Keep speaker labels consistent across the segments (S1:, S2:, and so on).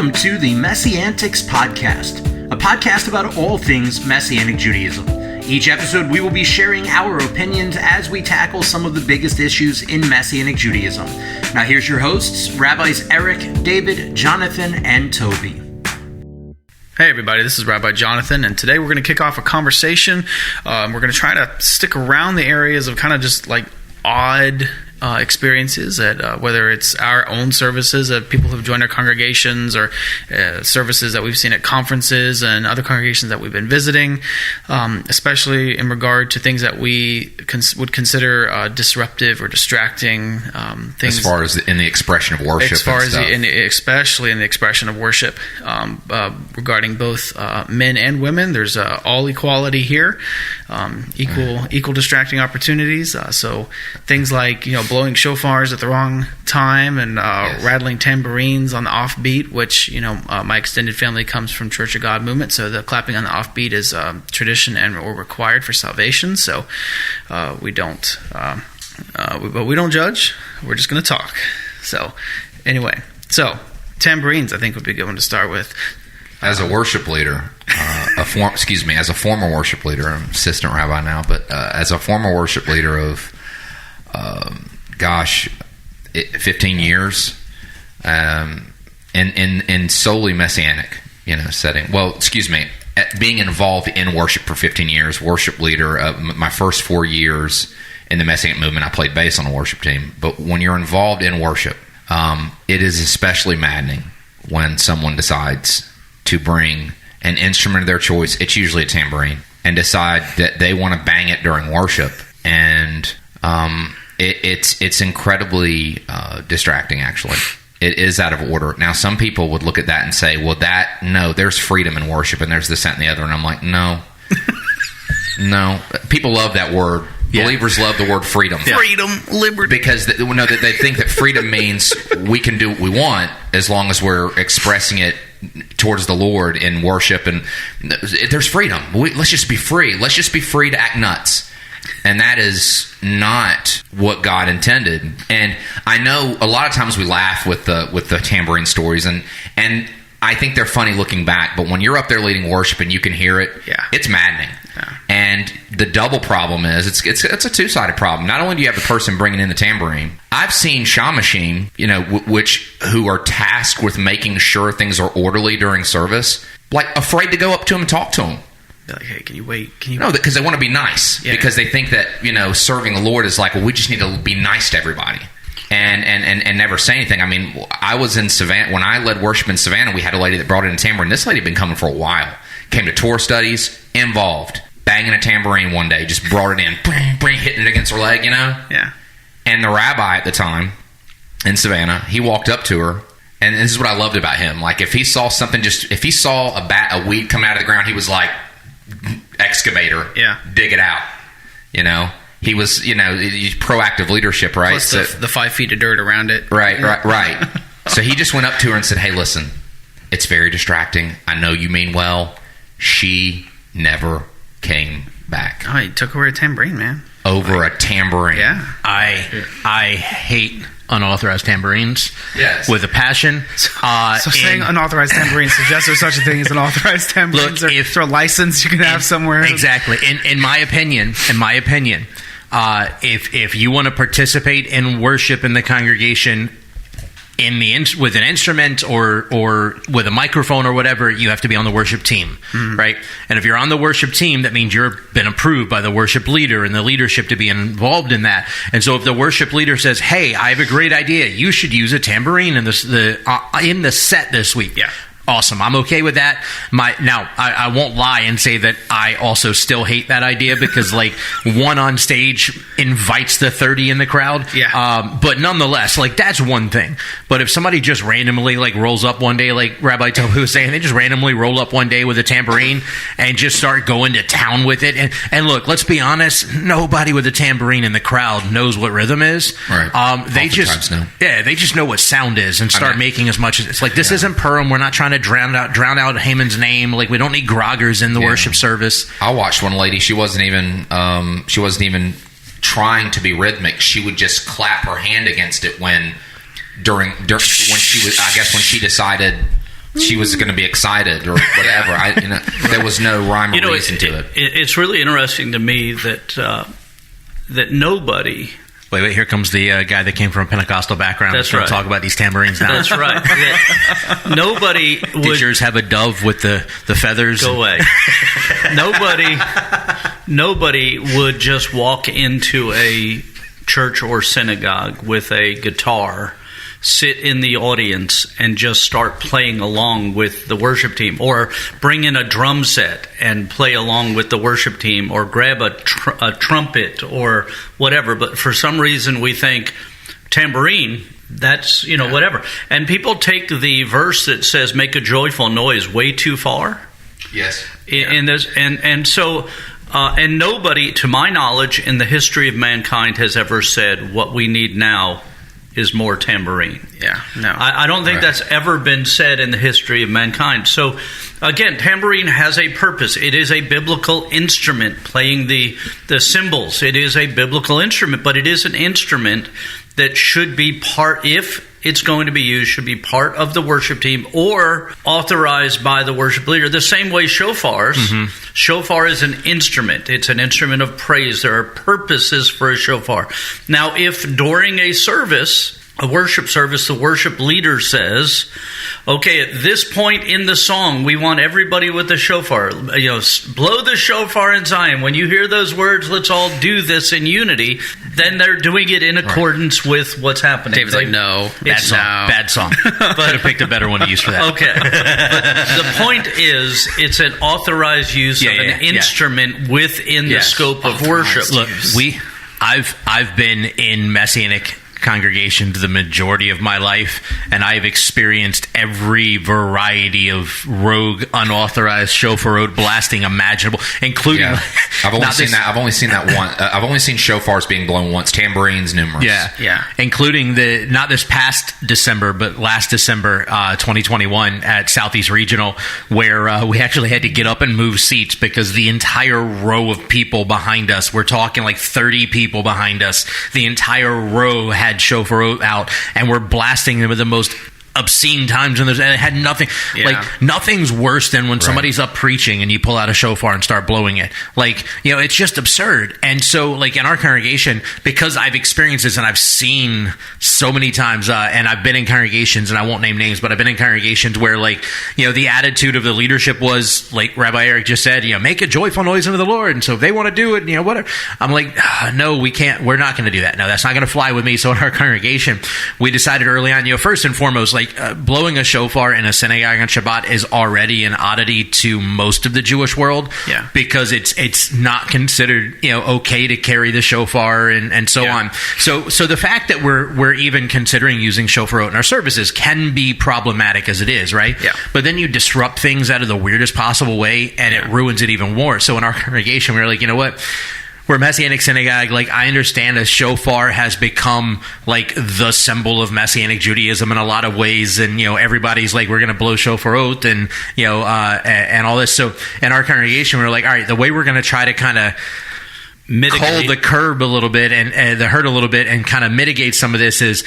S1: welcome to the Messiantics Podcast, a podcast about all things Messianic Judaism. Each episode, we will be sharing our opinions as we tackle some of the biggest issues in Messianic Judaism. Now, here's your hosts, Rabbis Eric, David, Jonathan, and Toby.
S2: Hey everybody, this is Rabbi Jonathan, and today we're going to kick off a conversation. We're going to try to stick around the areas of kind of just like odd experiences at whether it's our own services that people who've joined our congregations or services that we've seen at conferences and other congregations that we've been visiting, especially in regard to things that we would consider disruptive or distracting things.
S3: As far as in the expression of worship,
S2: especially in the expression of worship, regarding both men and women, there's all equality here, equal distracting opportunities. So things like blowing shofars at the wrong time and rattling tambourines on the offbeat, which my extended family comes from Church of God movement, so the clapping on the offbeat is tradition and or required for salvation. So we don't judge. We're just going to talk. So anyway, tambourines I think would be a good one to start with.
S3: As a worship leader, as a former worship leader, I'm assistant rabbi now, but as a former worship leader of 15 years, in solely Messianic, setting. Well, being involved in worship for 15 years, worship leader. My first 4 years in the Messianic movement, I played bass on a worship team. But when you're involved in worship, it is especially maddening when someone decides to bring an instrument of their choice. It's usually a tambourine, and decide that they want to bang it during worship, and it's incredibly distracting, actually. It is out of order. Now, some people would look at that and say, well, there's freedom in worship, and there's this, that, and the other. And I'm like, no. No. People love that word. Yeah. Believers love the word freedom.
S2: Yeah. Freedom, liberty.
S3: Because they think that freedom means we can do what we want as long as we're expressing it towards the Lord in worship. And there's freedom. Let's just be free. Let's just be free to act nuts. And that is not what God intended. And I know a lot of times we laugh with the tambourine stories, and I think they're funny looking back. But when you're up there leading worship and you can hear it, it's maddening. Yeah. And the double problem is it's a two-sided problem. Not only do you have the person bringing in the tambourine, I've seen shamashim, who are tasked with making sure things are orderly during service, like afraid to go up to him and talk to him.
S2: Like, hey, can you wait?
S3: No, because they want to be nice. Yeah. Because they think that, serving the Lord is like, well, we just need to be nice to everybody and never say anything. I mean, I was in Savannah. When I led worship in Savannah, we had a lady that brought in a tambourine. This lady had been coming for a while. Came to Torah studies, involved. Banging a tambourine one day, just brought it in. Hitting it against her leg,
S2: Yeah.
S3: And the rabbi at the time in Savannah, he walked up to her. And this is what I loved about him. Like, if he saw something, if he saw a weed come out of the ground, he was like, excavator, dig it out. He was, proactive leadership, right?
S2: Plus the 5 feet of dirt around it.
S3: Right. So he just went up to her and said, hey, listen, it's very distracting. I know you mean well. She never came back.
S2: Oh, he took away a tambourine, man.
S3: Over a tambourine.
S2: Yeah.
S4: I hate unauthorized tambourines with a passion.
S2: So saying unauthorized tambourine suggests there's such a thing as an authorized tambourine. Look, if a license you can have somewhere.
S4: Exactly. In my opinion, if you want to participate in worship in the congregation with an instrument or with a microphone or whatever, you have to be on the worship team, right? And if you're on the worship team, that means you've been approved by the worship leader and the leadership to be involved in that. And so if the worship leader says, hey, I have a great idea, you should use a tambourine in the set this week. Yeah. Awesome. I'm okay with that. I won't lie and say that I also still hate that idea because, like, one on stage invites the 30 in the crowd.
S2: Yeah.
S4: But nonetheless, like, that's one thing. But if somebody just randomly, like, rolls up one day, like Rabbi Toby was saying, they just randomly roll up one day with a tambourine and just start going to town with it. And look, let's be honest, nobody with a tambourine in the crowd knows what rhythm is.
S3: Right.
S4: They just know what sound is and start making as much as it's like, this isn't Purim. We're not trying to drown out Haman's name. Like, we don't need groggers in the worship service.
S3: I watched one lady. She wasn't even trying to be rhythmic. She would just clap her hand against it when she was, I guess, when she decided she was going to be excited or whatever. There was no rhyme or reason to it.
S5: It's really interesting to me that that nobody.
S4: Wait, here comes the guy that came from a Pentecostal background.
S5: That's
S4: right.
S5: Right.
S4: Talk about these tambourines now.
S5: That's right. Yeah. Nobody would...
S4: Did yours have a dove with the feathers?
S5: Go away. Nobody would just walk into a church or synagogue with a guitar, sit in the audience, and just start playing along with the worship team, or bring in a drum set and play along with the worship team, or grab a trumpet or whatever. But for some reason we think tambourine, that's, whatever. And people take the verse that says make a joyful noise way too far.
S3: Yes.
S5: In this, and so nobody, to my knowledge, in the history of mankind has ever said what we need now is more tambourine.
S2: Yeah, no.
S5: I don't think that's ever been said in the history of mankind. So, again, tambourine has a purpose. It is a biblical instrument, playing the cymbals. It is a biblical instrument, but it is an instrument that should be part, if it's going to be used, should be part of the worship team or authorized by the worship leader. The same way shofars. Mm-hmm. Shofar is an instrument. It's an instrument of praise. There are purposes for a shofar. Now, if during a service, a worship service, the worship leader says, okay, at this point in the song, we want everybody with the shofar, blow the shofar in Zion. When you hear those words, let's all do this in unity. Then they're doing it in accordance with what's happening.
S2: David's like, no.
S4: Bad song. But could have picked a better one to use for that.
S5: Okay. But the point is, it's an authorized use of an instrument within the scope of worship.
S4: Look, I've been in Messianic congregations the majority of my life, and I've experienced every variety of rogue, unauthorized shofarot blasting imaginable, including.
S3: Yeah. I've only seen that. I've only seen that one. I've only seen shofars being blown once. Tambourines, numerous.
S4: Yeah. Including not this past December, but last December, 2021 at Southeast Regional, where we actually had to get up and move seats because the entire row of people behind us, we're talking like 30 people behind us, the entire row had shofarot out, and we're blasting them at the most obscene times, and it had nothing. Like, nothing's worse than when somebody's up preaching and you pull out a shofar and start blowing it. Like, it's just absurd. And so, like, in our congregation, because I've experienced this and I've seen so many times, and I've been in congregations, and I won't name names, but I've been in congregations where, like, the attitude of the leadership was, like Rabbi Eric just said, make a joyful noise unto the Lord. And so if they want to do it, whatever. I'm like, no, we can't. We're not going to do that. No, that's not going to fly with me. So in our congregation, we decided early on, first and foremost, like, blowing a shofar in a synagogue on Shabbat is already an oddity to most of the Jewish world, because it's not considered okay to carry the shofar and so on. So the fact that we're even considering using shofarot in our services can be problematic as it is, right?
S2: Yeah.
S4: But then you disrupt things out of the weirdest possible way, and it ruins it even more. So in our congregation, we were like, you know what? We're a Messianic synagogue. Like, I understand a shofar has become like the symbol of Messianic Judaism in a lot of ways, and everybody's like, we're going to blow shofarot and and all this. So in our congregation, we're like, all right, the way we're going to try to kind of hold the curb a little bit and the hurt a little bit and kind of mitigate some of this is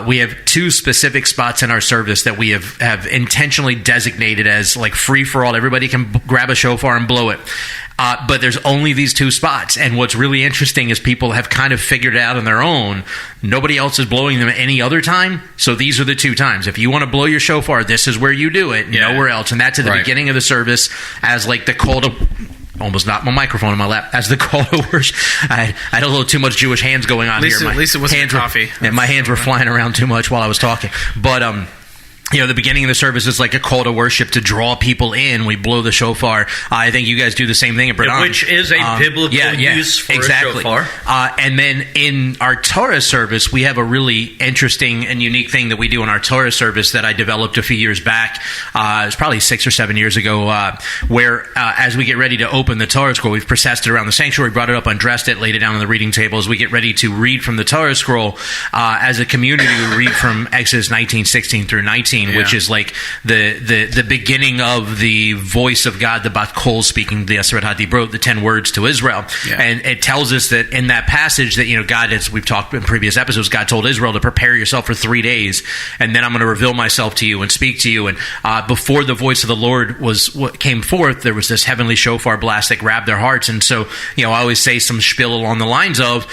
S4: we have two specific spots in our service that we have intentionally designated as like free for all. Everybody can grab a shofar and blow it. But there's only these two spots. And what's really interesting is people have kind of figured it out on their own. Nobody else is blowing them any other time. So these are the two times. If you want to blow your shofar, this is where you do it. Nowhere else. And that's at the beginning of the service as like the call to... Almost knocked my microphone in my lap. As the call to worship, I had a little too much Jewish hands going on here.
S2: At least it wasn't coffee.
S4: My hands were flying around too much while I was talking. But the beginning of the service is like a call to worship to draw people in. We blow the shofar. I think you guys do the same thing at Bradon.
S5: Which is a biblical use for a shofar.
S4: And then in our Torah service, we have a really interesting and unique thing that we do in our Torah service that I developed a few years back. It was probably 6 or 7 years ago, where as we get ready to open the Torah scroll, we've processed it around the sanctuary, brought it up, undressed it, laid it down on the reading table. As we get ready to read from the Torah scroll, as a community, we read from Exodus 19:16 through 19. 19, which is like the beginning of the voice of God, the Bat Kol speaking the Aseret HaDibrot, the 10 words to Israel.
S2: Yeah.
S4: And it tells us that in that passage that, God, as we've talked in previous episodes, God told Israel to prepare yourself for 3 days, and then I'm going to reveal myself to you and speak to you. And before the voice of the Lord came forth, there was this heavenly shofar blast that grabbed their hearts. And so, I always say some spiel along the lines of,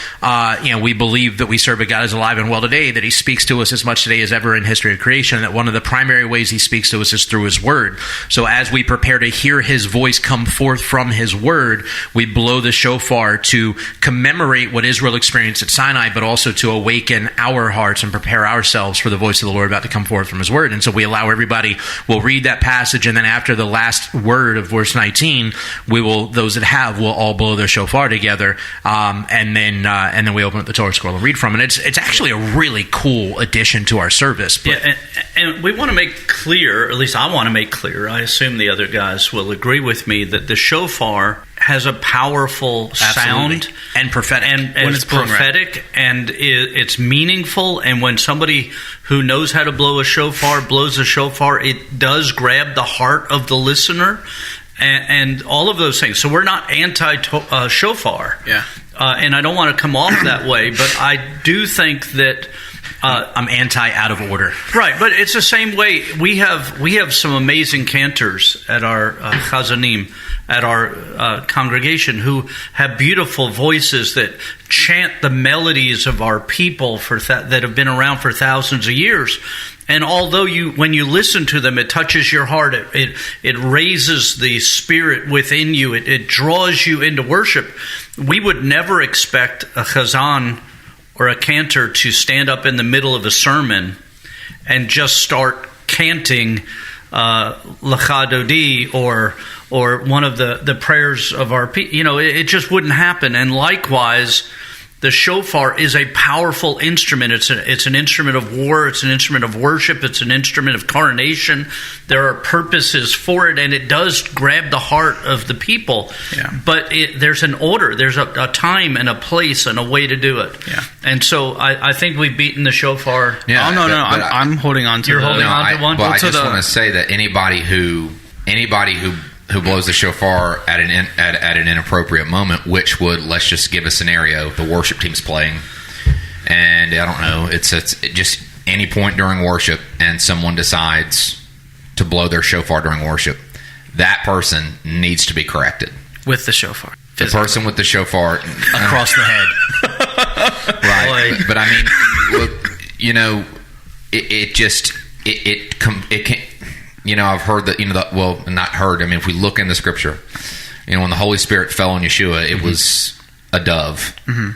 S4: we believe that we serve a God who's alive and well today, that he speaks to us as much today as ever in history of creation, that one of the primary ways he speaks to us is through his word. So as we prepare to hear his voice come forth from his word, we blow the shofar to commemorate what Israel experienced at Sinai, but also to awaken our hearts and prepare ourselves for the voice of the Lord about to come forth from his word. And so we allow everybody, we'll read that passage, and then after the last word of verse 19, those that will all blow their shofar together, and then we open up the Torah scroll and read from it. It's actually a really cool addition to our service.
S5: Yeah, and we want to make clear, or at least I want to make clear, I assume the other guys will agree with me, that the shofar has a powerful sound
S4: and prophetic,
S5: and it's prophetic, and it's meaningful. And when somebody who knows how to blow a shofar blows a shofar, it does grab the heart of the listener, and all of those things. So we're not anti-shofar.
S2: Yeah.
S5: And I don't want to come off that way, but I do think that
S4: I'm anti out of order.
S5: Right, but it's the same way. We have some amazing cantors at our chazanim, at our congregation, who have beautiful voices that chant the melodies of our people that have been around for thousands of years. And although when you listen to them, it touches your heart. It raises the spirit within you. It draws you into worship. We would never expect a chazan or a cantor to stand up in the middle of a sermon and just start canting Lecha Dodi or one of the prayers of our people. It just wouldn't happen. And likewise, the shofar is a powerful instrument. It's an instrument of war. It's an instrument of worship. It's an instrument of coronation. There are purposes for it, and it does grab the heart of the people.
S2: Yeah.
S5: But there's an order. There's a time and a place and a way to do it.
S2: Yeah.
S5: And so I think we've beaten the shofar.
S3: Yeah,
S2: no. I'm holding on to
S5: You're holding on to one?
S3: Well, I just want to say that anybody who blows the shofar at an inappropriate moment, which would, let's just give a scenario, the worship team's playing, and I don't know, it's just any point during worship, and someone decides to blow their shofar during worship, that person needs to be corrected.
S2: With the shofar.
S3: The person with the shofar
S4: Across the head.
S3: Right. But I mean, look, it can't. I've heard that, not heard. I mean, if we look in the scripture, when the Holy Spirit fell on Yeshua, it was a dove. Mm-hmm.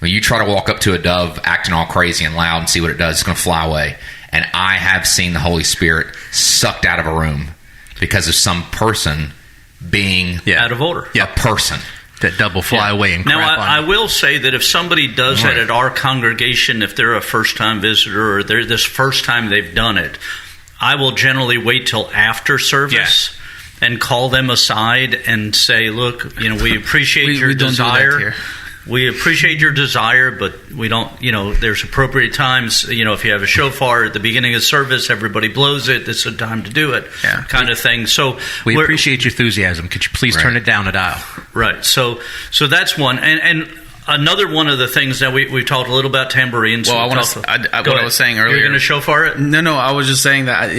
S3: When you try to walk up to a dove acting all crazy and loud and see what it does, it's going to fly away. And I have seen the Holy Spirit sucked out of a room because of some person being
S5: out of order.
S3: A person.
S4: That double fly away and crap
S5: now, I
S4: on.
S5: will say that if somebody does that at our congregation, if they're a first-time visitor or they're this first time they've done it, I will generally wait till after service and call them aside and say, look, we appreciate your desire. We appreciate your desire, but we don't, there's appropriate times, if you have a shofar at the beginning of service, everybody blows it, it's a time to do it, kind of thing. So
S4: we appreciate your enthusiasm. Could you please turn it down a dial?
S5: Right. So that's one. And another one of the things that we've talked a little about tambourines.
S2: Well, what I was saying earlier.
S5: You're going to shofar it?
S2: No. I was just saying that.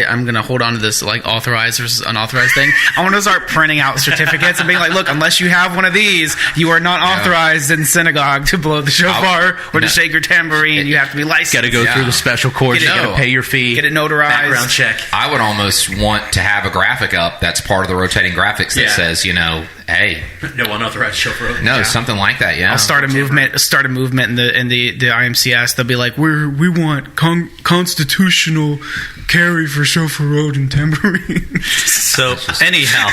S2: I'm going to hold on to this authorized versus unauthorized thing. I want to start printing out certificates and being like, look, unless you have one of these, you are not authorized in synagogue to blow the shofar or to shake your tambourine. You have to be licensed.
S4: Got to go through the special course. You got to pay your fee.
S2: Get it notarized.
S4: Background check.
S3: I would almost want to have a graphic up that's part of the rotating graphics that says, hey,
S4: no unauthorized shofar.
S3: No, something like that. Yeah,
S2: I'll start a movement in the IMCS. They'll be like, we want constitutional carry for shofarot and tambourine.
S5: So anyhow,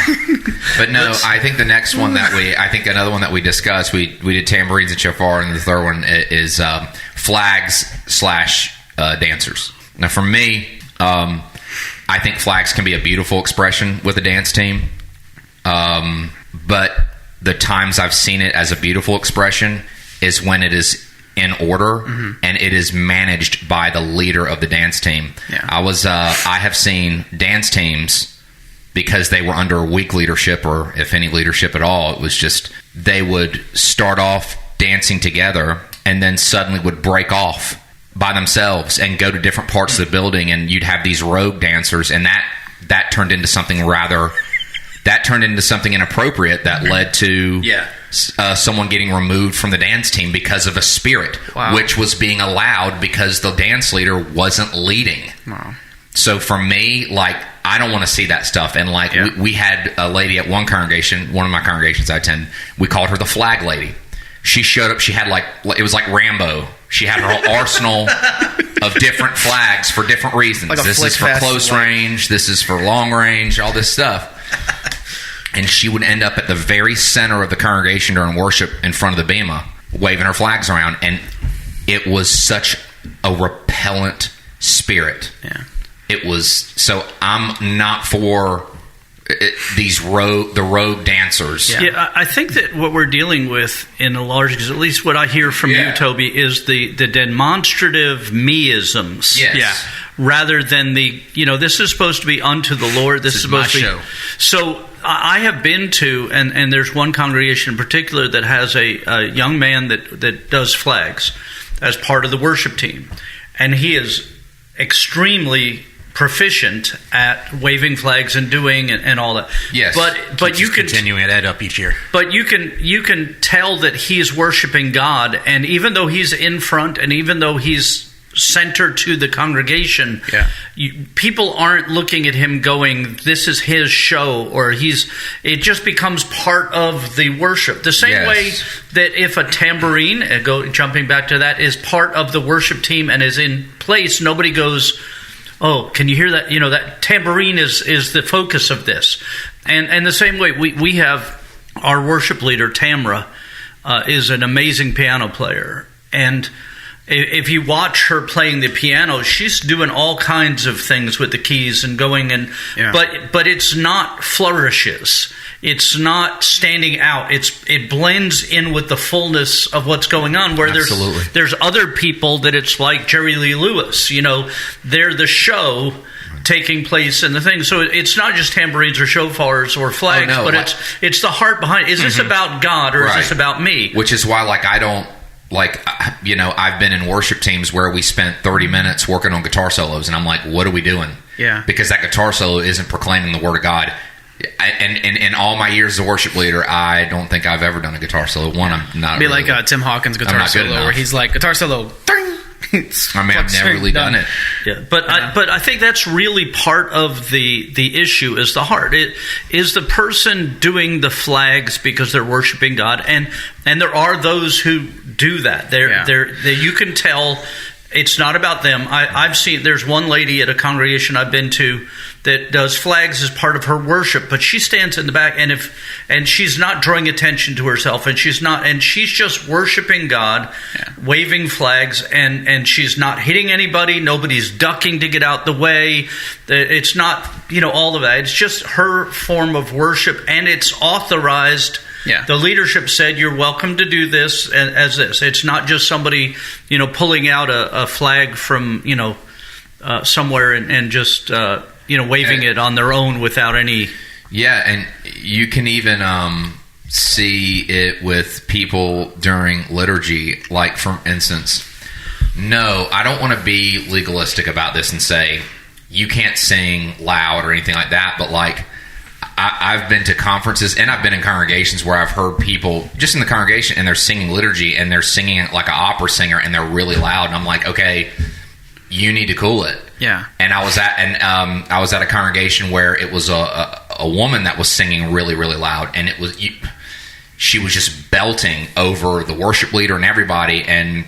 S3: but no, I think the next one another one that we discussed, we did tambourines and shofar, and the third one is flags / dancers. Now, for me, I think flags can be a beautiful expression with a dance team. But the times I've seen it as a beautiful expression is when it is in order, and it is managed by the leader of the dance team.
S2: Yeah.
S3: I have seen dance teams, because they were under weak leadership, or if any leadership at all, it was just they would start off dancing together and then suddenly would break off by themselves and go to different parts of the building, and you'd have these rogue dancers, and that turned into something inappropriate that led to someone getting removed from the dance team because of a spirit, which was being allowed because the dance leader wasn't leading.
S2: Wow.
S3: So for me, like, I don't want to see that stuff. And like, we had a lady at one congregation, one of my congregations I attend, we called her the flag lady. She showed up, she had it was like Rambo. She had her whole arsenal of different flags for different reasons.
S2: Like
S3: this is for close range, this is for long range, all this stuff. And she would end up at the very center of the congregation during worship in front of the bema, waving her flags around. And it was such a repellent spirit.
S2: Yeah.
S3: It was, so I'm not for the rogue dancers.
S5: Yeah, I think that what we're dealing with in a large, because at least what I hear from you, Toby, is the demonstrative me-isms.
S3: Yes.
S5: Yeah. Rather than this is supposed to be unto the Lord. This is supposed to be.
S4: show.
S5: So I have been to, and there's one congregation in particular that has a young man that does flags as part of the worship team. And he is extremely proficient at waving flags and doing and all that.
S3: Yes.
S5: But you can
S4: continuing that up each year.
S5: But you can tell that he's worshiping God, and even though he's in front, and even though he's center to the congregation, people aren't looking at him going, this is his show, or it just becomes part of the worship. The same way that if a tambourine, jumping back to that, is part of the worship team and is in place, nobody goes, oh, can you hear that? That tambourine is the focus of this. And the same way, we have our worship leader, Tamra, is an amazing piano player. And if you watch her playing the piano, she's doing all kinds of things with the keys and going but it's not flourishes. It's not standing out. It blends in with the fullness of what's going on. Where there's other people that it's like Jerry Lee Lewis. They're the show taking place in the thing. So it's not just tambourines or shofars or flags, but it's the heart behind it. Is this about God or is this about me?
S3: Which is why, I don't. I've been in worship teams where we spent 30 minutes working on guitar solos, and I'm like, what are we doing?
S2: Yeah.
S3: Because that guitar solo isn't proclaiming the Word of God. And in all my years as a worship leader, I don't think I've ever done a guitar solo. I'm not.
S2: Be like Tim Hawkins' guitar solo, where he's like, guitar solo,
S3: I've never really done it.
S5: Yeah, but I think that's really part of the issue is the heart. It is the person doing the flags because they're worshiping God, and there are those who do that. You can tell it's not about them. I've seen there's one lady at a congregation I've been to that does flags as part of her worship, but she stands in the back and she's not drawing attention to herself, and she's just worshiping God, waving flags, and she's not hitting anybody. Nobody's ducking to get out the way. It's not all of that. It's just her form of worship, and it's authorized. Yeah. The leadership said you're welcome to do this as this. It's not just somebody pulling out a flag from somewhere and just waving it on their own without any.
S3: Yeah, and you can even see it with people during liturgy. Like, for instance, no, I don't want to be legalistic about this and say you can't sing loud or anything like that, but I've been to conferences and I've been in congregations where I've heard people just in the congregation and they're singing liturgy and they're singing like an opera singer and they're really loud, and I'm like, okay, you need to cool it.
S2: Yeah.
S3: And I was at a congregation where it was a woman that was singing really, really loud, and she was just belting over the worship leader and everybody. And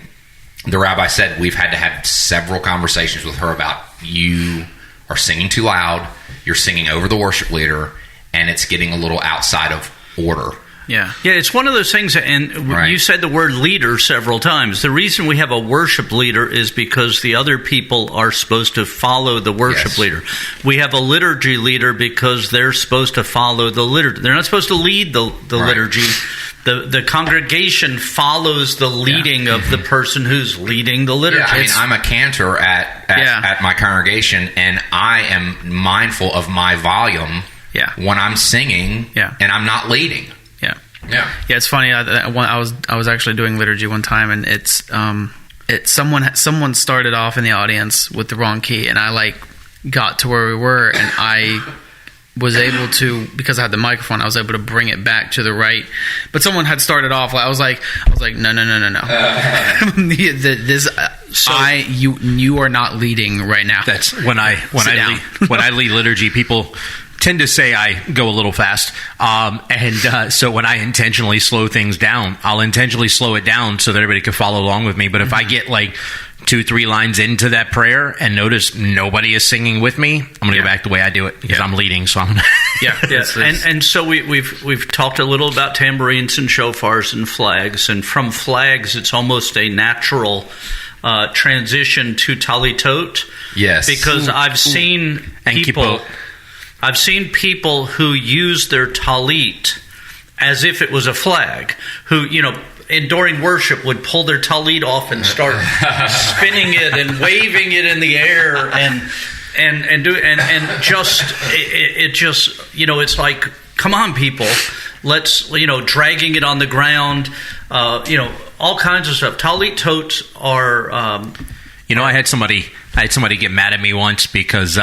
S3: the rabbi said we've had to have several conversations with her about, you are singing too loud, you're singing over the worship leader, and it's getting a little outside of order.
S2: Yeah.
S5: Yeah, it's one of those things, and
S3: Right.
S5: you said the word leader several times. The reason we have a worship leader is because the other people are supposed to follow the worship
S3: Yes.
S5: leader. We have a liturgy leader because they're supposed to follow the liturgy. They're not supposed to lead the
S3: Right.
S5: liturgy. The congregation follows the leading of the person who's leading the liturgy.
S3: Yeah, I mean, I'm a cantor at my congregation, and I am mindful of my volume
S2: Yeah.
S3: when I'm singing,
S2: Yeah.
S3: and I'm not leading.
S2: Yeah.
S3: Yeah.
S2: Yeah, it's funny. I was actually doing liturgy one time, and it's someone started off in the audience with the wrong key, and I got to where we were, and I was able to, because I had the microphone, I was able to bring it back to the right. But someone had started off. I was like, no. You are not leading right now.
S4: That's when I lead liturgy, people tend to say I go a little fast, so when I intentionally slow things down, I'll intentionally slow it down so that everybody can follow along with me. But if I get 2-3 lines into that prayer and notice nobody is singing with me, I'm going to go back the way I do it because I'm leading. So I'm
S5: Yeah. And so we've talked a little about tambourines and shofars and flags, and from flags, it's almost a natural transition to tallitot.
S3: Yes.
S5: Because I've seen
S4: And
S5: people.
S4: kippot.
S5: I've seen people who use their tallit as if it was a flag, who, and during worship would pull their tallit off and start spinning it and waving it in the air and it's like, come on, people, let's, dragging it on the ground, all kinds of stuff. Tallitot are,
S4: I had somebody get mad at me once because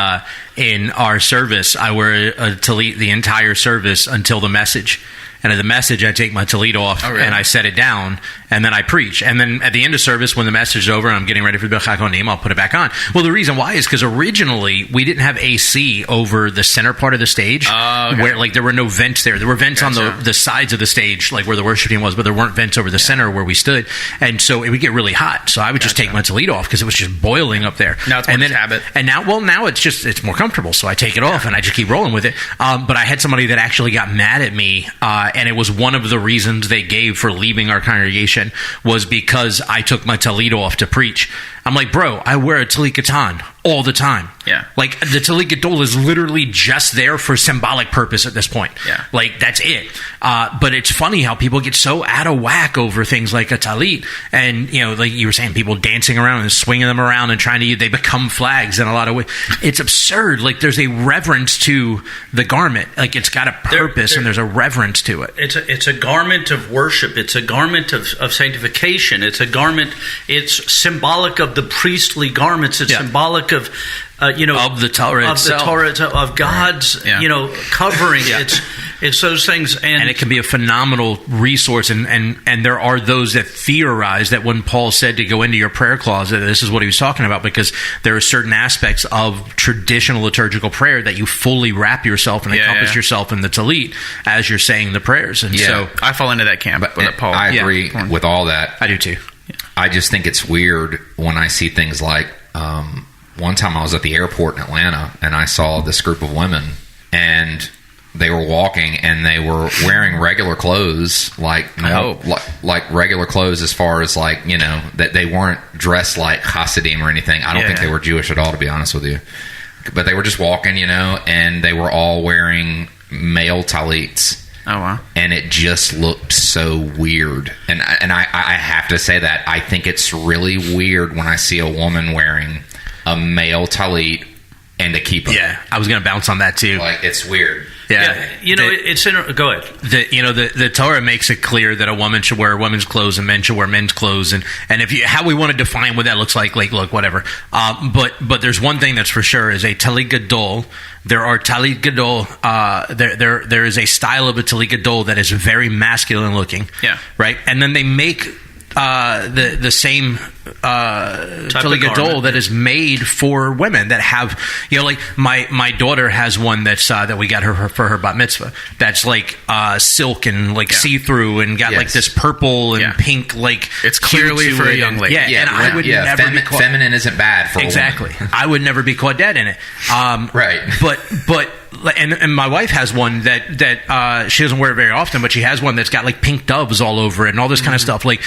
S4: in our service, I wear a tallit the entire service until the message. And at the message, I take my tallit off and I set it down, and then I preach. And then at the end of service, when the message is over and I'm getting ready for the Birkat Kohanim, I'll put it back on. Well, the reason why is because originally we didn't have AC over the center part of the stage, where there were no vents there. There were vents on the sides of the stage, where the worship team was, but there weren't vents over the center where we stood. And so it would get really hot. So I would just take my tallit off because it was just boiling up there.
S2: Now it's more habit.
S4: And now it's more comfortable. So I take it off and I just keep rolling with it. But I had somebody that actually got mad at me, and it was one of the reasons they gave for leaving our congregation was because I took my tallit off to preach. I'm like, bro, I wear a tallit katan all the time.
S2: Yeah.
S4: The tallit gadol is literally just there for symbolic purpose at this point.
S2: Yeah.
S4: That's it. But it's funny how people get so out of whack over things like a tallit, and like you were saying, people dancing around and swinging them around and they become flags in a lot of ways. It's absurd. There's a reverence to the garment. It's got a purpose and there's a reverence to it.
S5: It's a garment of worship. It's a garment of sanctification. It's a garment. It's symbolic of the priestly garments. It's symbolic of
S4: of the Torah itself.
S5: Of God's covering. It's those things,
S4: and it can be a phenomenal resource. And there are those that theorize that when Paul said to go into your prayer closet, this is what he was talking about, because there are certain aspects of traditional liturgical prayer that you fully wrap yourself and encompass yourself in the tallit as you're saying the prayers. And so
S2: I fall into that camp. But Paul,
S3: I agree with all that.
S4: I do too.
S3: I just think it's weird when I see things like one time I was at the airport in Atlanta and I saw this group of women and they were walking and they were wearing regular clothes, like regular clothes as far as that they weren't dressed like Hasidim or anything. I don't think they were Jewish at all, to be honest with you. But they were just walking, and they were all wearing male tallits.
S2: Oh, wow.
S3: And it just looked so weird. And I have to say that I think it's really weird when I see a woman wearing a male tallit and a kippah.
S4: Yeah, I was going to bounce on that too.
S3: It's weird.
S4: Yeah.
S5: It's go ahead.
S4: The Torah makes it clear that a woman should wear women's clothes and men should wear men's clothes, and how we want to define what that looks like look, whatever. But there's one thing that's for sure is a tallit gadol. There are tallit gadol. There is a style of a tallit gadol that is very masculine looking.
S2: Yeah.
S4: Right. And then they make the same talit gadol that is made for women that have, like my daughter has one that's that we got her for her bat mitzvah. That's like silk and like see through and got like this purple and pink like.
S2: It's clearly for a young lady.
S4: And I would never be caught.
S3: Feminine isn't bad for
S4: exactly.
S3: a woman.
S4: I would never be caught dead in it.
S3: Right.
S4: But. And my wife has one that she doesn't wear it very often, but she has one that's got like pink doves all over it and all this kind of stuff. Like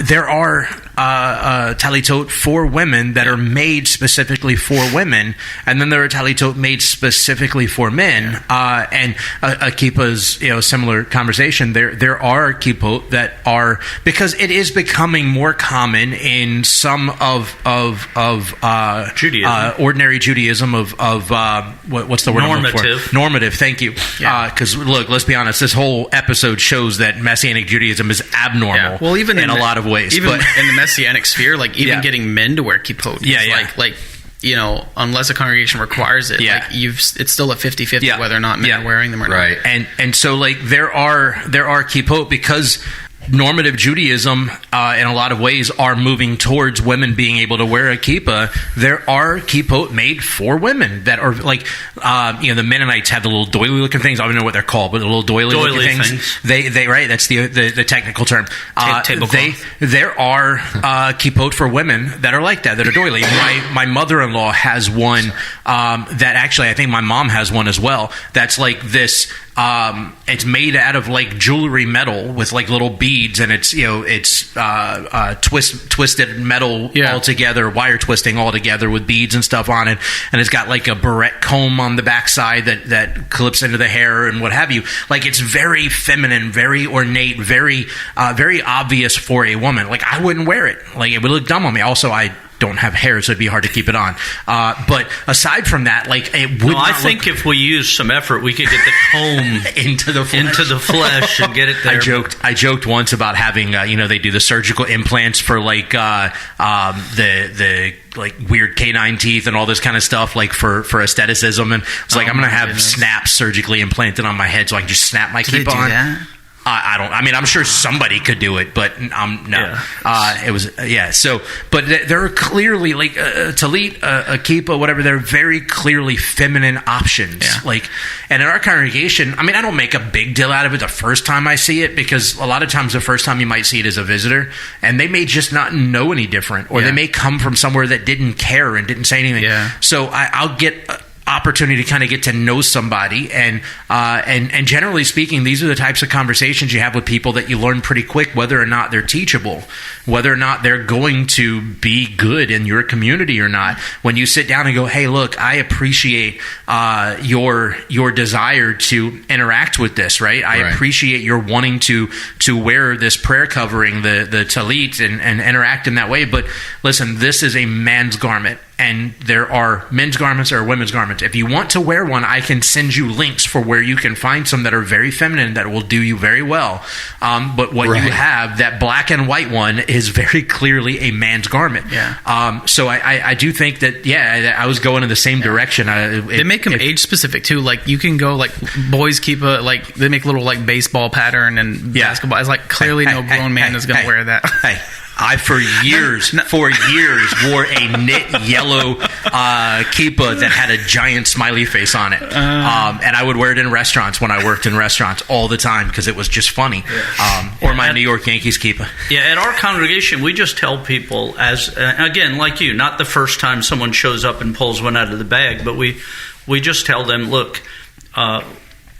S4: there are tallitot for women that are made specifically for women, and then there are tallitot made specifically for men. And a kippa's similar conversation. There are kippot that are, because it is becoming more common in some of
S5: Judaism,
S4: ordinary Judaism of what's the word? Normative, thank you. Because look, let's be honest, this whole episode shows that Messianic Judaism is abnormal.
S2: Yeah. Well, even
S4: in a lot of ways,
S2: even in the Messianic sphere, like even getting men to wear kippot, like unless a congregation requires it, like it's still a 50-50 whether or not men are wearing them or not.
S4: And so like there are kippot because normative Judaism, in a lot of ways, are moving towards women being able to wear a kippah. There are kippot made for women that are like, the Mennonites have the little doily-looking things. I don't know what they're called, but the little doily-looking things. They right. That's the technical term. There are kippot for women that are like that are doily. My mother-in-law has one that actually I think my mom has one as well. That's like this. It's made out of like jewelry metal with like little beads, and it's twisted metal all together, wire twisting all together with beads and stuff on it, and it's got like a barrette comb on the backside that clips into the hair and what have you. Like it's very feminine, very ornate, very obvious for a woman. Like I wouldn't wear it. Like it would look dumb on me. Also, I don't have hair, so it'd be hard to keep it on. But aside from that, like it would.
S5: I think if we use some effort, we could get the comb
S4: into the flesh
S5: and get it there.
S4: I joked once about having they do the surgical implants for like the like weird canine teeth and all this kind of stuff, like for aestheticism, and it's like I'm gonna have snaps surgically implanted on my head so I can just snap my keep on.
S2: That?
S4: I don't. I mean, I'm sure somebody could do it, but no. It was So, but there are clearly like talit, a kippah, whatever. They're very clearly feminine options. Yeah. Like, and in our congregation, I mean, I don't make a big deal out of it the first time I see it, because a lot of times the first time you might see it as a visitor, and they may just not know any different, or they may come from somewhere that didn't care and didn't say anything. Yeah. So I'll get opportunity to kind of get to know somebody, and generally speaking, these are the types of conversations you have with people that you learn pretty quick whether or not they're teachable, whether or not they're going to be good in your community or not. When you sit down and go, hey, look, I appreciate your desire to interact with this, right? I appreciate your wanting to wear this prayer covering, the talit, and interact in that way. But listen, this is a man's garment, and there are men's garments, there are women's garments. If you want to wear one, I can send you links for where you can find some that are very feminine that will do you very well. But what you have, that black and white one, is very clearly a man's garment. Yeah. So I do think that, I was going in the same direction.
S2: They make them age specific too. Like you can go like boys keep like they make little like baseball pattern and basketball. It's like clearly no grown man is going to wear that.
S4: I for years wore a knit yellow kippah that had a giant smiley face on it, and I would wear it in restaurants when I worked in restaurants all the time because it was just funny. Or my New York Yankees kippah. Yeah,
S5: at our congregation, we just tell people, as again, like you, not the first time someone shows up and pulls one out of the bag, but we just tell them, look.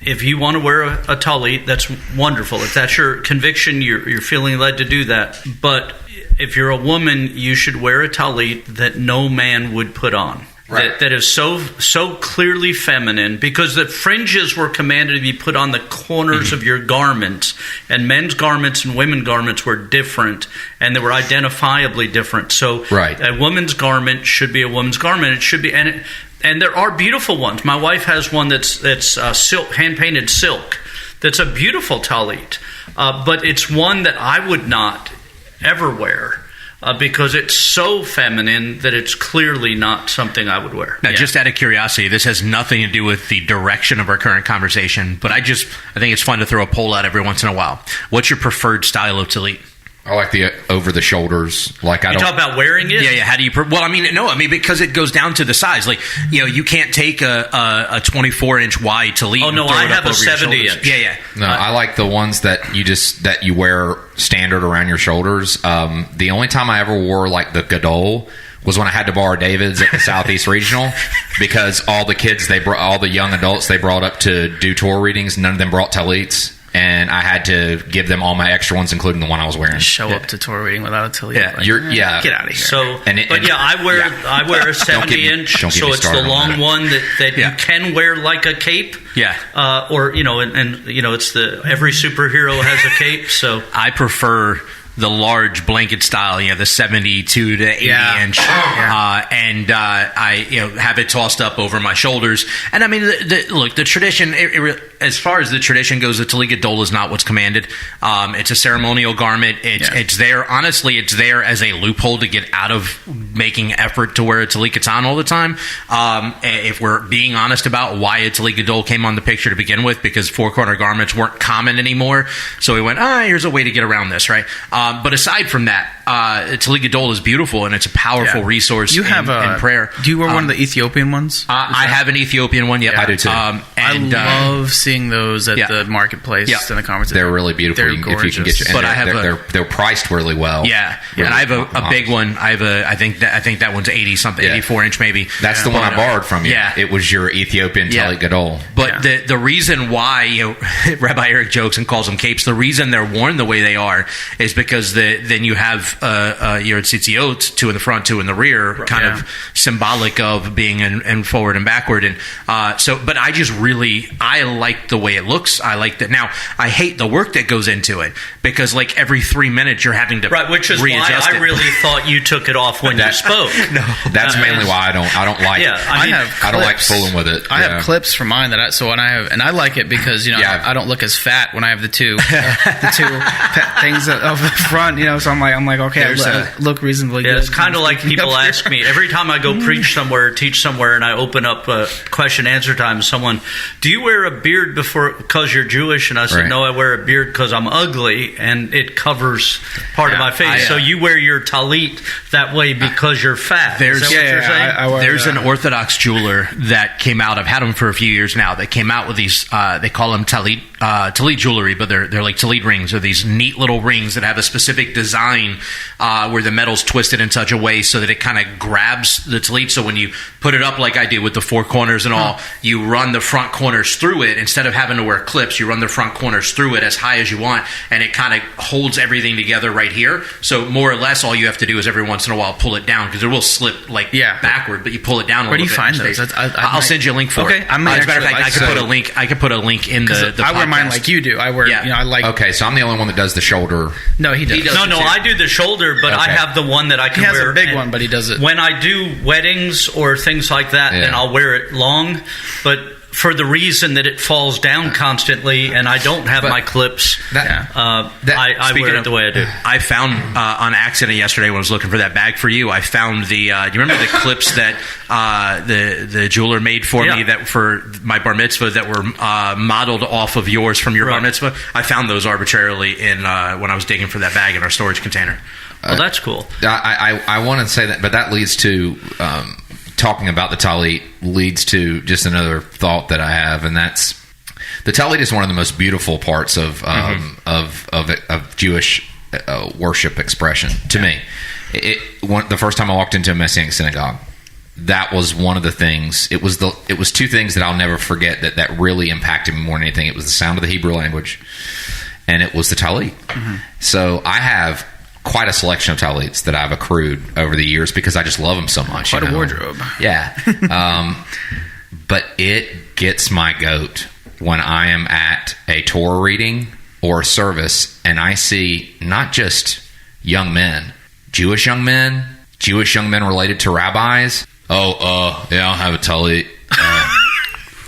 S5: If you want to wear a talit, that's wonderful. If that's your conviction, you're feeling led to do that. But if you're a woman, you should wear a talit that no man would put on. Right. That is so clearly feminine, because the fringes were commanded to be put on the corners of your garments, and men's garments and women's garments were different, and they were identifiably different. So a woman's garment should be a woman's garment. It should be, and there are beautiful ones. My wife has one that's silk, hand-painted silk. That's a beautiful talit. But it's one that I would not ever wear because it's so feminine that it's clearly not something I would wear.
S4: Now, just out of curiosity, this has nothing to do with the direction of our current conversation, but I think it's fun to throw a poll out every once in a while. What's your preferred style of talit?
S3: I like the over the shoulders. Like I
S5: You
S3: don't.
S5: talk about wearing it?
S4: Yeah. How do you? Well, I mean, because it goes down to the size. Like, you can't take a 24-inch wide tallit.
S5: Oh, no,
S4: and throw
S5: I
S4: it
S5: have
S4: up
S5: a
S4: over your
S5: 70-inch.
S4: shoulders. Yeah.
S3: No, I like the ones that you wear standard around your shoulders. The only time I ever wore like the gadol was when I had to borrow David's at the Southeast Regional, because all the kids all the young adults they brought up to do Torah readings, none of them brought tallits. And I had to give them all my extra ones, including the one I was wearing.
S2: Show up to Torah reading without a tallit.
S3: Yeah,
S2: Get out of here.
S5: So,
S3: And
S5: I wear a 70-inch,
S3: don't get
S5: so
S3: me
S5: it's the
S3: started on
S5: long
S3: that.
S5: one that you can wear like a cape.
S4: Yeah.
S5: Or it's every superhero has a cape. So
S4: I prefer the large blanket style, the 72 to 80 inch, and I have it tossed up over my shoulders. And I mean, the tradition, as far as the tradition goes, the tallit gadol is not what's commanded. It's a ceremonial garment. It's there. Honestly, it's there as a loophole to get out of making effort to wear a tallit katan all the time. If we're being honest about why a tallit gadol came on the picture to begin with, because four-corner garments weren't common anymore. So we went, here's a way to get around this, right? But aside from that, tallit gadol is beautiful, and it's a powerful resource in prayer.
S2: Do you wear one of the Ethiopian ones?
S4: I have an Ethiopian one, yep.
S3: I do too.
S2: And I love seeing those at the marketplace and the conferences.
S3: They're really beautiful.
S2: They're
S3: if
S2: gorgeous.
S3: you can get your, but they're priced really well.
S4: Yeah,
S3: really,
S4: and I have a big one. I think that one's 80 something, 84 inch maybe.
S3: That's the one I borrowed from you.
S4: Yeah,
S3: it was your Ethiopian tallit gadol.
S4: But the reason why Rabbi Eric jokes and calls them capes, the reason they're worn the way they are is because then you have your tzitziot, two in the front, two in the rear, kind of symbolic of being in forward and backward. And but I like the way it looks. I like that. Now, I hate the work that goes into it, because like every 3 minutes you're having to
S5: which is
S4: readjust
S5: why I
S4: it.
S5: really thought you took it off when you spoke.
S3: No, that's mainly why I don't like.
S5: Yeah,
S3: I don't like fooling with it.
S2: I have clips for mine and I like it because I don't look as fat when I have the two things of the front. So I'm like okay, I look reasonably good.
S5: It's kind of like people ask me every time I go preach somewhere, teach somewhere, and I open up a question answer time. Someone, do you wear a beard because you're Jewish? And I said, no, I wear a beard because I'm ugly and it covers part of my face. So you wear your tallit that way because you're fat. Is that what you're saying?
S4: There's an Orthodox jeweler that came out. I've had him for a few years now. That came out with these. They call them tallit jewelry, but they're like tallit rings. They're these neat little rings that have a specific design where the metal's twisted in such a way so that it kind of grabs the tallit. So when you put it up like I do with the four corners and all, you run the front corners through it. Instead of having to wear clips, you run the front corners through it as high as you want, and it kind of holds everything together right here. So more or less all you have to do is every once in a while pull it down, because it will slip backward, but you pull it down a little bit.
S2: Where do you find those?
S4: I'll send you a link for it. As a matter of fact, I could put a link in the
S2: I wear
S4: podcast.
S2: mine like you do. I wear, I like.
S3: Okay, so I'm the only one that does the shoulder.
S2: No, he does.
S5: No, I do the shoulder, but I have the one that I can wear.
S2: He has a big one, but he does it.
S5: When I do weddings or things like that, then I'll wear it long. But for the reason that it falls down constantly and I don't have my clips, I wear it the way I do.
S4: I found on accident yesterday when I was looking for that bag for you, I found do you remember the clips that the jeweler made for me that for my bar mitzvah that were modeled off of yours from your bar mitzvah? I found those arbitrarily when I was digging for that bag in our storage container.
S5: Well, that's cool.
S3: I want to say that, but that leads to talking about the tallit leads to just another thought that I have, and that's the tallit is one of the most beautiful parts of Jewish worship expression to me. The first time I walked into a Messianic synagogue, that was one of the things. It was two things that I'll never forget that really impacted me more than anything. It was the sound of the Hebrew language, and it was the tallit. So I have quite a selection of tallits that I've accrued over the years because I just love them so much.
S2: Quite a wardrobe.
S3: Yeah. But it gets my goat when I am at a Torah reading or a service and I see not just young men, Jewish young men related to rabbis. I don't have a tallit.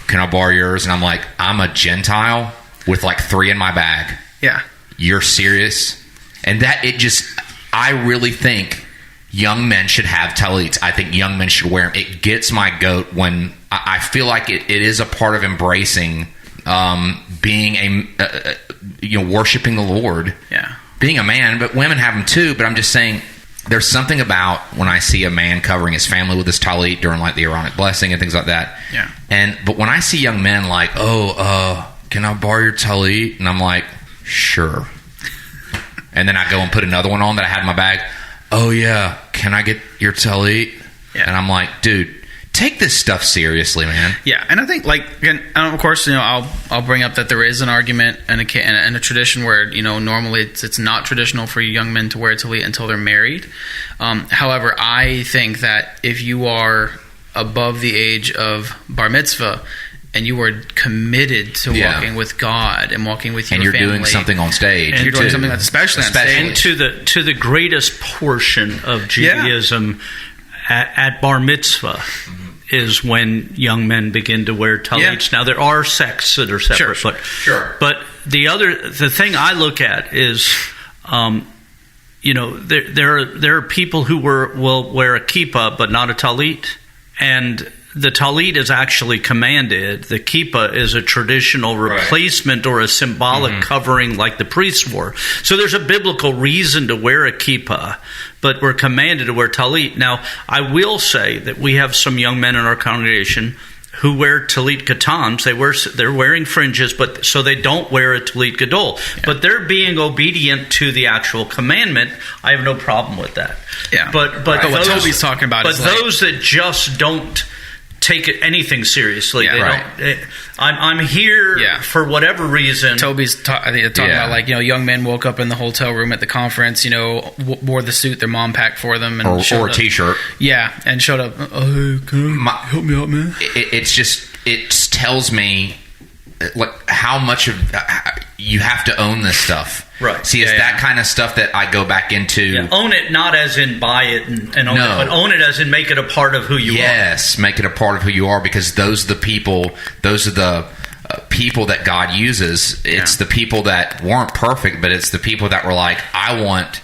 S3: Can I borrow yours? And I'm like, I'm a Gentile with like 3 in my bag.
S2: Yeah.
S3: You're serious? And I really think young men should have tallits. I think young men should wear them. It gets my goat when I feel like it is a part of embracing being worshiping the Lord.
S2: Yeah.
S3: being a man, but women have them too. But I'm just saying, there's something about when I see a man covering his family with his tallit during like the Aaronic blessing and things like that.
S2: Yeah.
S3: But when I see young men like, can I borrow your tallit? And I'm like, sure. And then I go and put another one on that I had in my bag. Oh yeah, can I get your tallit?
S2: Yeah.
S3: And I'm like, dude, take this stuff seriously, man.
S2: Yeah, and I think, like, again, of course, I'll bring up that there is an argument and a tradition where, normally it's not traditional for young men to wear tallit until they're married. However, I think that if you are above the age of bar mitzvah and you are committed to walking with God and walking with your family,
S3: and you're doing something on stage,
S2: and you're doing something that's especially on stage,
S5: and to the greatest portion of Judaism, at bar mitzvah is when young men begin to wear tallits. Now there are sects that are separate, but the thing I look at is, there are people who will wear a kippah but not a tallit, and the tallit is actually commanded. The kippah is a traditional replacement or a symbolic covering like the priests wore. So there's a biblical reason to wear a kippah, but we're commanded to wear tallit. Now, I will say that we have some young men in our congregation who wear tallit katans. They're wearing fringes, but so they don't wear a tallit gadol. Yeah. But they're being obedient to the actual commandment. I have no problem with that.
S2: Yeah.
S5: But
S2: what Toby's talking about is
S5: those that just don't take anything seriously. I'm here for whatever reason.
S2: Toby's talking about young men woke up in the hotel room at the conference, wore the suit their mom packed for them, and
S3: or a t-shirt.
S2: Yeah, and showed up. Help me out, man.
S3: It tells me like how much of you have to own this stuff.
S5: Right.
S3: See, it's that kind of stuff that I go back into.
S5: Yeah. Own it, not as in buy it and own it, but own it as in make it a part of who you are.
S3: Yes, make it a part of who you are, because those are the people that God uses. It's the people that weren't perfect, but it's the people that were like, I want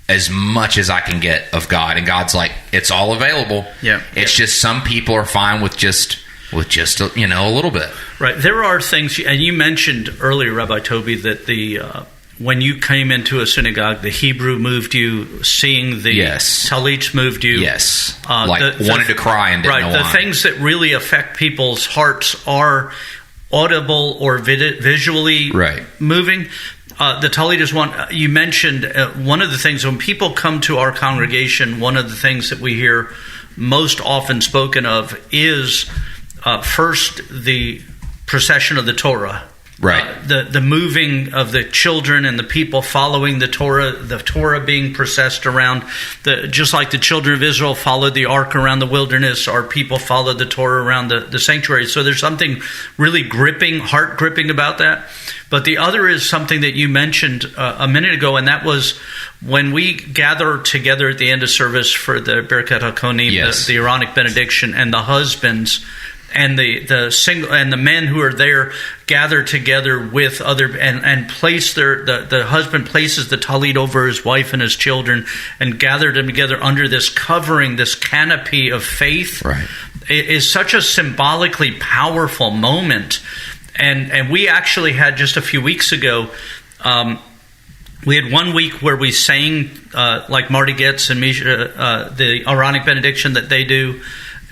S3: as much as I can get of God. And God's like, it's all available.
S2: Yeah.
S3: It's just some people are fine with just a little bit. Right.
S5: There are things, and you mentioned earlier, Rabbi Toby, that when you came into a synagogue, the Hebrew moved you, seeing the tallits moved you.
S3: Yes. Wanted to cry and didn't know why.
S5: The things that really affect people's hearts are audible or visually moving. The tallit is one. You mentioned one of the things, when people come to our congregation, one of the things that we hear most often spoken of is first the procession of the Torah.
S3: Right.
S5: The moving of the children and the people following the Torah being processed around, just like the children of Israel followed the ark around the wilderness, our people followed the Torah around the sanctuary. So there's something really heart gripping about that. But the other is something that you mentioned a minute ago, and that was when we gather together at the end of service for the Birkat HaKohanim, the Aaronic benediction, and the husbands and the men who are there gather together with other and place the husband places the tallit over his wife and his children and gather them together under this covering, this canopy of faith.
S3: Right.
S5: It is such a symbolically powerful moment. And we actually had just a few weeks ago, we had 1 week where we sang like Marty Getz and Misha, the Aaronic benediction that they do.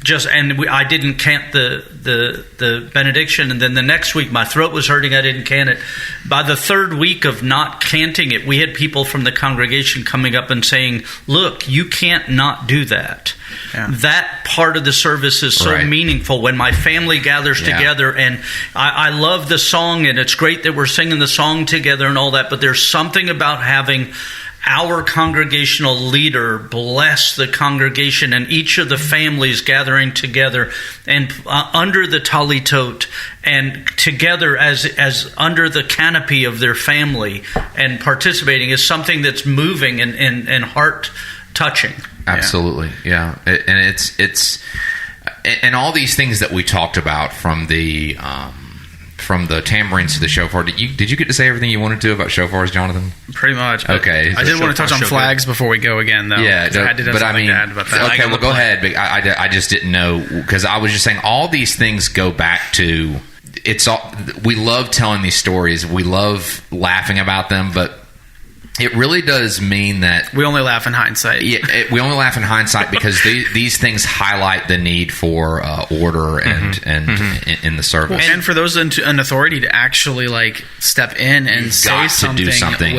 S5: I didn't cant the benediction, and then the next week my throat was hurting. I didn't cant it. By the third week of not canting it, we had people from the congregation coming up and saying, "Look, you can't not do that." Yeah. That part of the service is so meaningful when my family gathers together, and I love the song, and it's great that we're singing the song together and all that. But there's something about having our congregational leader bless the congregation and each of the families gathering together and under the tallitot and together as under the canopy of their family and participating is something that's moving and heart touching.
S3: Absolutely, yeah. And it's and all these things that we talked about from the tambourines to the shofar. Did you get to say everything you wanted to about shofars, Jonathan?
S2: Pretty much.
S3: Okay.
S2: I did want to touch on flags before we go again, though.
S3: Yeah,
S2: I did have something to add about that.
S3: Okay, well, go ahead. But I just didn't know, because I was just saying all these things go back to we love telling these stories. We love laughing about them, but it really does mean that
S2: we only laugh in hindsight.
S3: Yeah, we only laugh in hindsight because these things highlight the need for order and in the service,
S2: and for those in authority to actually like step in and say something.
S3: Do something.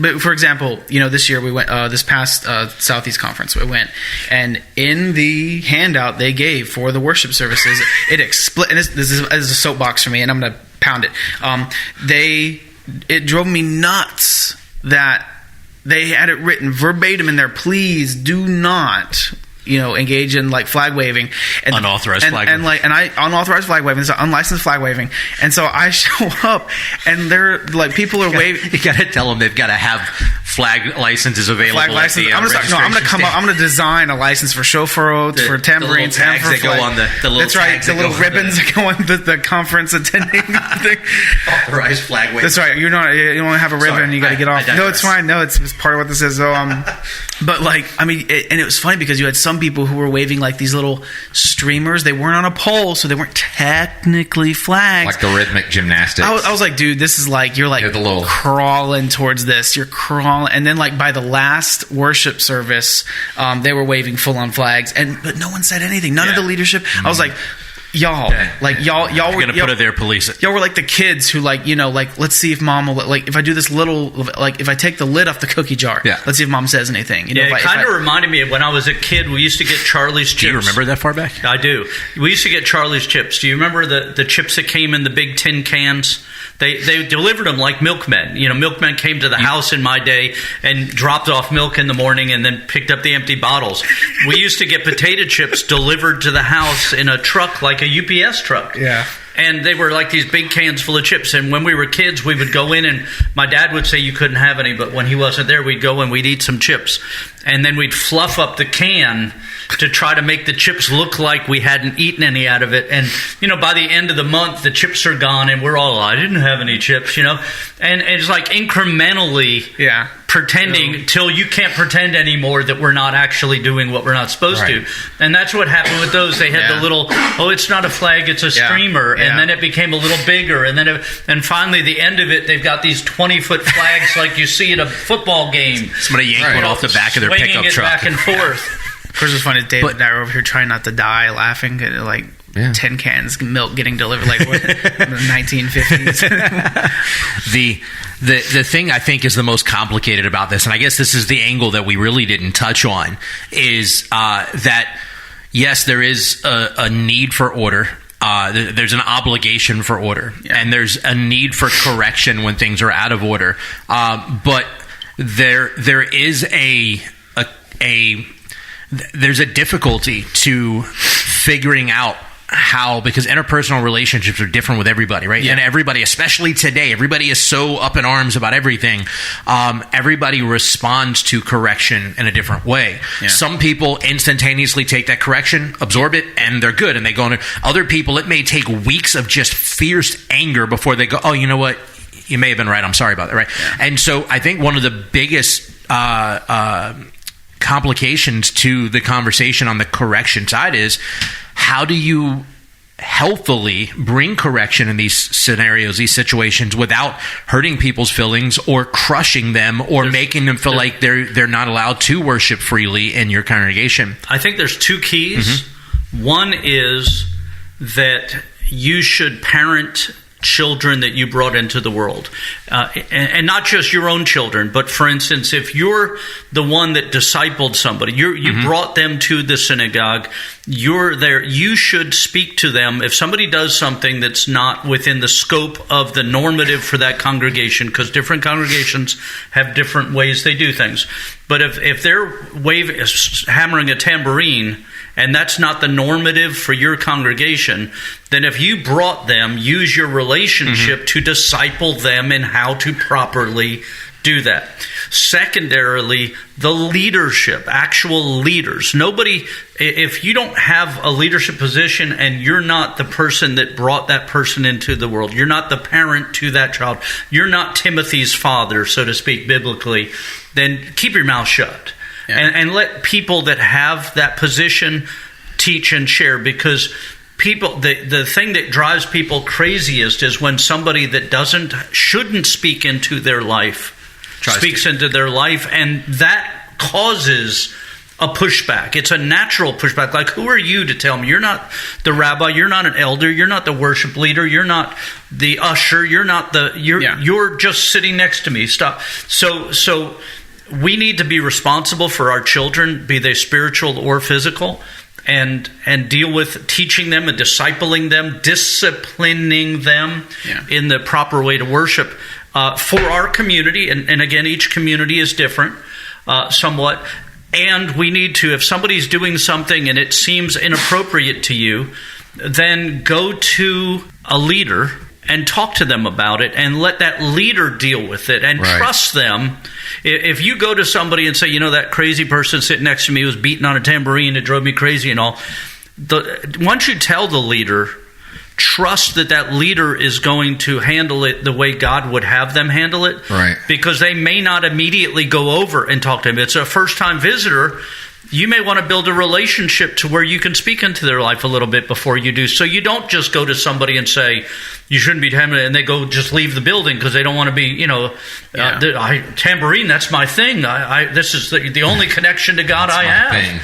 S2: But for example, this year we went this past Southeast Conference. We went, and in the handout they gave for the worship services, it and this is a soapbox for me, and I'm going to pound it. It drove me nuts that they had it written verbatim in there. Please do not, engage in like flag waving and
S4: unauthorized flag waving.
S2: Unauthorized flag waving, unlicensed flag waving. And so I show up, and they're like, people are waving.
S4: You got to tell them they've got to have flag licenses available.
S2: Flag license. I'm going to come up. I'm going to design a license for shofarot, for tambourines,
S4: and for flag. Go on the little.
S2: That's right. The little ribbons that go on the conference attending thing.
S4: Authorized flag waving.
S2: That's right. You don't have a ribbon.
S4: Sorry,
S2: you got to get off. No, it's fine. No, it's part of what this is. So, but like, and it was funny because you had some people who were waving like these little streamers. They weren't on a pole, so they weren't technically flags.
S3: Like the rhythmic gymnastics.
S2: I was like, dude, this is like, you're like crawling towards this. You're crawling. And then like by the last worship service, they were waving full on flags, but no one said anything. None of the leadership. I was like, y'all were
S4: gonna put it there, police it.
S2: Y'all were like the kids who like let's see if mom will like, if I do this little, like if I take the lid off the cookie jar, let's see if mom says anything.
S5: It kind of reminded me of when I was a kid. We used to get Charlie's chips.
S4: Do you remember that far back?
S5: I do. We used to get Charlie's chips. Do you remember the chips that came in the big tin cans? They delivered them like milkmen. Milkmen came to the house in my day and dropped off milk in the morning and then picked up the empty bottles. We used to get potato chips delivered to the house in a truck, like a UPS truck.
S2: Yeah.
S5: And they were like these big cans full of chips. And when we were kids, we would go in, and my dad would say you couldn't have any, but when he wasn't there, we'd go and we'd eat some chips. And then we'd fluff up the can to try to make the chips look like we hadn't eaten any out of it. And, by the end of the month, the chips are gone, and we're all, I didn't have any chips, And it's like incrementally pretending till you can't pretend anymore that we're not actually doing what we're not supposed to. And that's what happened with those. They had the little, it's not a flag, it's a streamer. And then it became a little bigger. And then and finally, the end of it, they've got these 20-foot flags like you see at a football game.
S4: Somebody yanked one off the back of their pickup truck.
S5: Back and forth.
S2: Of course, it's funny. David and I are over here trying not to die laughing at like 10 cans of milk getting delivered like in the 1950s.
S4: The thing I think is the most complicated about this, and I guess this is the angle that we really didn't touch on, is that yes, there is a need for order. There's an obligation for order, and there's a need for correction when things are out of order. But there is there's a difficulty to figuring out how, because interpersonal relationships are different with everybody, right? And everybody, especially today, everybody is so up in arms about everything. Everybody responds to correction in a different way. Some people instantaneously take that correction, absorb it, and they're good, and they go on. Other people, it may take weeks of just fierce anger before they go, oh, you know what? You may have been right. I'm sorry about that, right? And so I think one of the biggest complications to the conversation on the correction side is, how do you healthily bring correction in these scenarios, these situations, without hurting people's feelings or crushing them or making them feel like they're not allowed to worship freely in your congregation?
S5: I think there's two keys. One is that you should parent children that you brought into the world, and not just your own children, but for instance, if you're the one that discipled somebody, you brought them to the synagogue, you're there, you should speak to them if somebody does something that's not within the scope of the normative for that congregation, because different congregations have different ways they do things. But if they're hammering a tambourine, and that's not the normative for your congregation, then if you brought them, use your relationship to disciple them in how to properly do that. Secondarily, the leadership, actual leaders. Nobody, if you don't have a leadership position and you're not the person that brought that person into the world, you're not the parent to that child, you're not Timothy's father, so to speak, biblically, then keep your mouth shut. And let people that have that position teach and share, because people, the thing that drives people craziest is when somebody that shouldn't speak into their life speaks into their life, and that causes a pushback. It's a natural pushback. Like, who are you to tell me? You're not the rabbi. You're not an elder. You're not the worship leader. You're not the usher. You're not you're just sitting next to me. Stop. So we need to be responsible for our children, be they spiritual or physical, and deal with teaching them and discipling them, disciplining them in the proper way to worship for our community. And again, each community is different somewhat. And we need to, if somebody's doing something and it seems inappropriate to you, then go to a leader and talk to them about it and let that leader deal with it and trust them. If you go to somebody and say, that crazy person sitting next to me was beating on a tambourine, it drove me crazy and all, once you tell the leader, trust that leader is going to handle it the way God would have them handle it.
S3: Right.
S5: Because they may not immediately go over and talk to him. It's a first-time visitor. You may want to build a relationship to where you can speak into their life a little bit before you do. So you don't just go to somebody and say, you shouldn't be tambourine, and they go just leave the building because they don't want to be, tambourine, that's my thing. This is the only connection to God I have. Thing.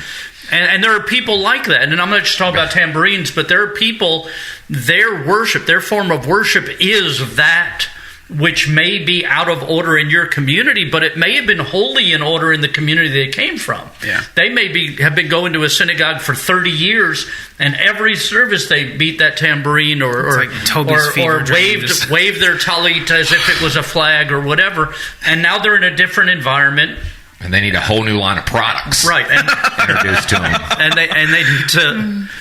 S5: And there are people like that. And I'm not just talking about tambourines, but there are people, their worship, their form of worship is that which may be out of order in your community, but it may have been wholly in order in the community they came from. Yeah. They may have been going to a synagogue for 30 years, and every service they beat that tambourine or waved their tallitot as if it was a flag or whatever. And now they're in a different environment.
S3: And they need a whole new line of products,
S5: right? And
S3: introduced to them,
S5: and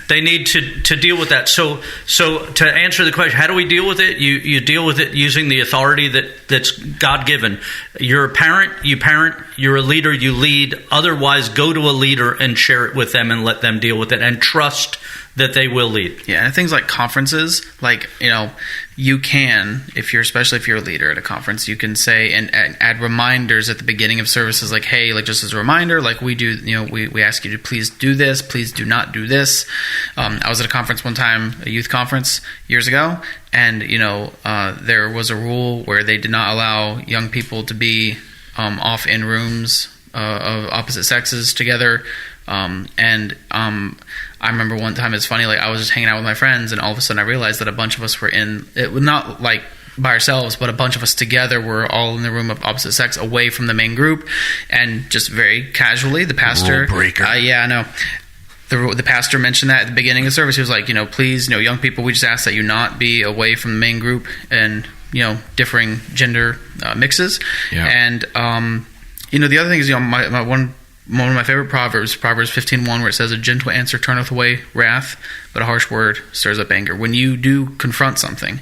S5: they need to deal with that. So to answer the question, how do we deal with it? You deal with it using the authority that's God given. You're a parent, you parent. You're a leader, you lead. Otherwise, go to a leader and share it with them and let them deal with it, and trust that they will lead.
S2: Yeah, and things like conferences, you can, especially if you're a leader at a conference, you can say and add reminders at the beginning of services, like, hey, just as a reminder, we do, we ask you to please do this, please do not do this. I was at a conference one time, a youth conference years ago, and there was a rule where they did not allow young people to be off in rooms of opposite sexes together. I remember one time, it's funny, I was just hanging out with my friends, and all of a sudden I realized that a bunch of us were not by ourselves, but a bunch of us together were all in the room of opposite sex, away from the main group, and just very casually, the pastor...
S4: Rule breaker.
S2: Yeah, I know. The pastor mentioned that at the beginning of the service. He was like, please, young people, we just ask that you not be away from the main group and, differing gender mixes. Yeah. And, the other thing is, one of my favorite Proverbs 15:1, where it says, a gentle answer turneth away wrath, but a harsh word stirs up anger. When you do confront something,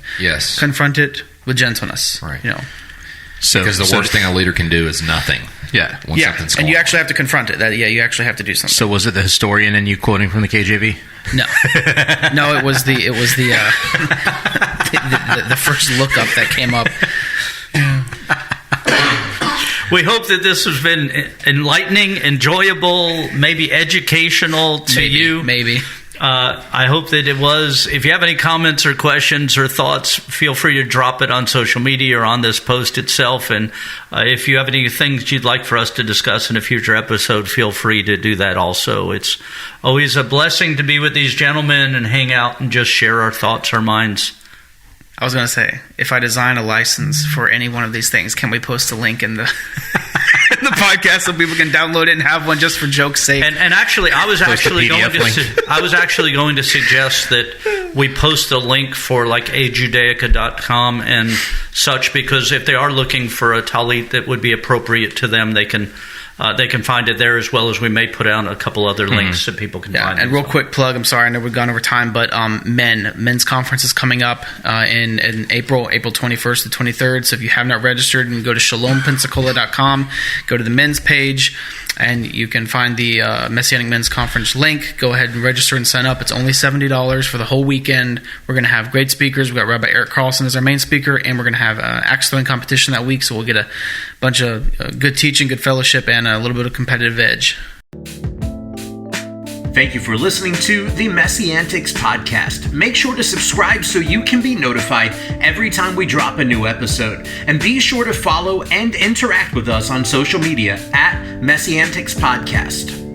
S2: confront it with gentleness.
S3: Right. Because the worst thing a leader can do is nothing.
S2: Yeah. And you actually have to confront it. You actually have to do something.
S4: So was it the historian and you quoting from the KJV?
S2: No. No, it was the the first lookup that came up.
S5: We hope that this has been enlightening, enjoyable, maybe educational to you.
S2: Maybe.
S5: I hope that it was. If you have any comments or questions or thoughts, feel free to drop it on social media or on this post itself. And if you have any things you'd like for us to discuss in a future episode, feel free to do that also. It's always a blessing to be with these gentlemen and hang out and just share our thoughts, our minds.
S2: I was going to say, if I design a license for any one of these things, can we post a link in the in the podcast so people can download it and have one just for joke's sake?
S5: And actually, I was actually going to suggest that we post a link for ajudaica.com and such, because if they are looking for a tallit that would be appropriate to them, they can find it there, as well as we may put out a couple other links that people can find.
S2: And real quick plug, I'm sorry, I know we've gone over time, but men's conference is coming up in April 21st to 23rd. So if you have not registered, you can go to shalompensacola.com, go to the men's page, and you can find the Messianic Men's Conference link. Go ahead and register and sign up. It's only $70 for the whole weekend. We're going to have great speakers. We've got Rabbi Eric Carlson as our main speaker, and we're going to have axe throwing competition that week, so we'll get a bunch of good teaching, good fellowship, and a little bit of competitive edge.
S1: Thank you for listening to the Messiantics podcast. Make sure to subscribe so you can be notified every time we drop a new episode. And be sure to follow and interact with us on social media at Messiantics Podcast.